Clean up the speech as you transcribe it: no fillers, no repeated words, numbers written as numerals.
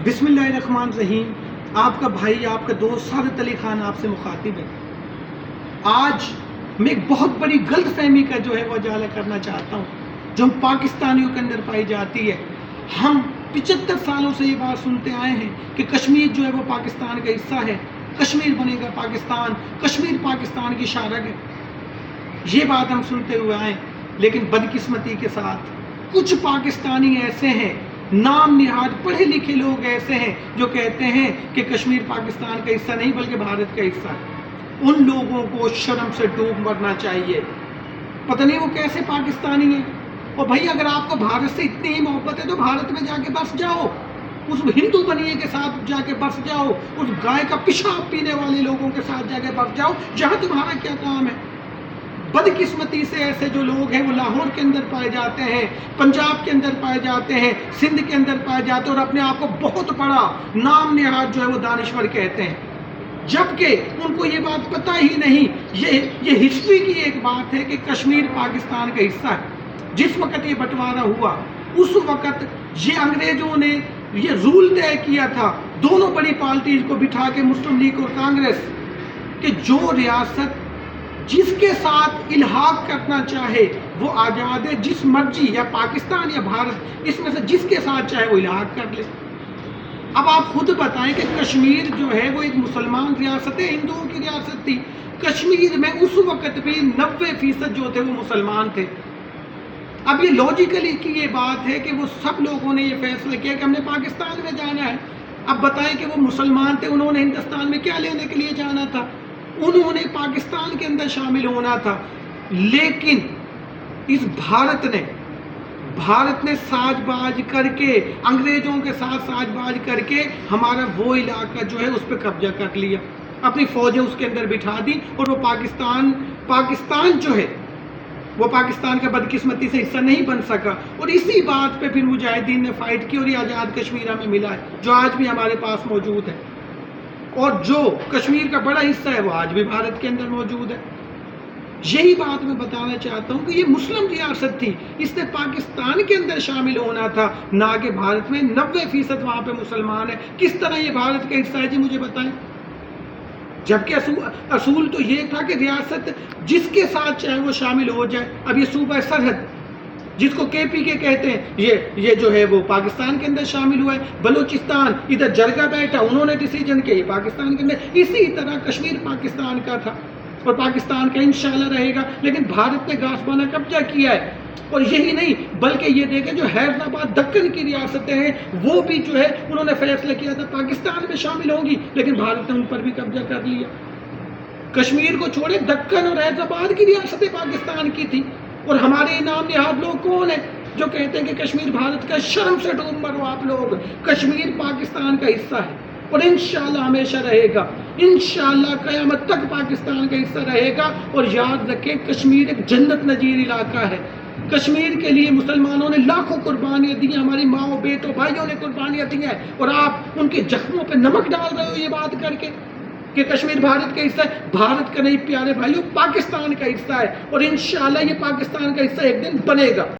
बिस्मिल्लाहिर्रहमानिर्रहीम। आपका भाई, आपका दोस्त सादत अली खान आपसे मुखातिब है। आज मैं एक बहुत बड़ी गलत फहमी का जो है वो उजाला करना चाहता हूँ, जो हम पाकिस्तानियों के अंदर पाई जाती है। हम 75 सालों से ये बात सुनते आए हैं कि कश्मीर जो है वो पाकिस्तान का हिस्सा है, कश्मीर बनेगा पाकिस्तान, कश्मीर पाकिस्तान की शारग है। ये बात हम सुनते हुए आए, लेकिन बदकिस्मती के साथ कुछ पाकिस्तानी ऐसे हैं, नाम निहाद पढ़े लिखे लोग ऐसे हैं जो कहते हैं कि कश्मीर पाकिस्तान का हिस्सा नहीं बल्कि भारत का हिस्सा है। उन लोगों को शर्म से डूब मरना चाहिए। पता नहीं वो कैसे पाकिस्तानी है। और भाई, अगर आपको भारत से इतनी ही मोहब्बत है तो भारत में जाके बस जाओ, उस हिंदू बनिए के साथ जाके बस जाओ, उस गाय का पेशाब पीने वाले लोगों के साथ जाके बस जाओ, जहां तुम्हारा क्या काम है। बदकिस्मती से ऐसे जो लोग हैं वो लाहौर के अंदर पाए जाते हैं, पंजाब के अंदर पाए जाते हैं, सिंध के अंदर पाए जाते हैं और अपने आप को बहुत बड़ा नाम निहाद जो है वो दानिश्वर कहते हैं, जबकि उनको ये बात पता ही नहीं। ये हिस्ट्री की एक बात है कि कश्मीर पाकिस्तान का हिस्सा है। जिस वक्त ये बंटवारा हुआ उस वक्त ये अंग्रेजों ने ये रूल तय किया था, दोनों बड़ी पार्टीज को बिठा के, मुस्लिम लीग और कांग्रेस, कि जो रियासत जिसके साथ इल्हाक करना चाहे वो आज़ाद है, जिस मर्जी, या पाकिस्तान या भारत, इसमें से जिसके साथ चाहे वो इल्हाक कर ले। अब आप खुद बताएं कि कश्मीर जो है वो एक मुसलमान रियासत है, हिंदुओं की रियासत थी। कश्मीर में उस वक्त भी 90% जो थे वो मुसलमान थे। अब ये लॉजिकली की ये बात है कि वो सब लोगों ने ये फैसला किया कि हमने पाकिस्तान में जाना है। अब बताएं कि वो मुसलमान थे, उन्होंने हिंदुस्तान में क्या लेने के लिए जाना था? उन्होंने पाकिस्तान के अंदर शामिल होना था। लेकिन इस भारत ने साजबाज करके, अंग्रेजों के साथ साजबाज करके हमारा वो इलाका जो है उस पर कब्जा कर लिया, अपनी फौजें उसके अंदर बिठा दी, और वो पाकिस्तान जो है वो पाकिस्तान का बदकिस्मती से हिस्सा नहीं बन सका। और इसी बात पे फिर मुजाहिदीन ने फाइट की और ये आज़ाद कश्मीर हमें मिला है, जो आज भी हमारे पास मौजूद है। और जो कश्मीर का बड़ा हिस्सा है वो आज भी भारत के अंदर मौजूद है। यही बात मैं बताना चाहता हूँ कि ये मुस्लिम रियासत थी, इसने पाकिस्तान के अंदर शामिल होना था, ना कि भारत में। 90% वहाँ पे मुसलमान है, किस तरह ये भारत का हिस्सा है जी, मुझे बताएं। जबकि असूल तो ये था कि रियासत जिसके साथ चाहे वो शामिल हो जाए। अब ये सूबा सरहद जिसको KPK कहते हैं, ये जो है वो पाकिस्तान के अंदर शामिल हुआ है। बलूचिस्तान इधर जरगा बैठा, उन्होंने डिसीजन किया ये पाकिस्तान के अंदर। इसी तरह कश्मीर पाकिस्तान का था और पाकिस्तान का इंशाल्लाह रहेगा। लेकिन भारत ने गासबाना कब्जा किया है। और यही नहीं, बल्कि ये देखें जो हैदराबाद, दक्कन की रियासतें हैं, वो भी जो है उन्होंने फैसला किया था पाकिस्तान में शामिल होंगी, लेकिन भारत ने उन पर भी कब्जा कर लिया। कश्मीर को छोड़े, दक्कन और हैदराबाद की रियासतें पाकिस्तान की थी। और हमारे नाम निहाद लोग कौन है जो कहते हैं कि कश्मीर भारत का? शर्म से डूब मरो आप लोग। कश्मीर पाकिस्तान का हिस्सा है और इंशाल्लाह हमेशा रहेगा। इंशाल्लाह क़यामत तक पाकिस्तान का हिस्सा रहेगा। और याद रखें, कश्मीर एक जन्नत नज़ीर इलाका है। कश्मीर के लिए मुसलमानों ने लाखों कुर्बानियाँ दी, हमारी माओ बेटों भाइयों ने कुर्बानियाँ दी हैं, और आप उनके जख्मों पे नमक डाल रहे हो ये बात करके कि कश्मीर भारत का हिस्सा है। भारत का नहीं प्यारे भाइयों, पाकिस्तान का हिस्सा है, और इंशाल्लाह ये पाकिस्तान का हिस्सा एक दिन बनेगा।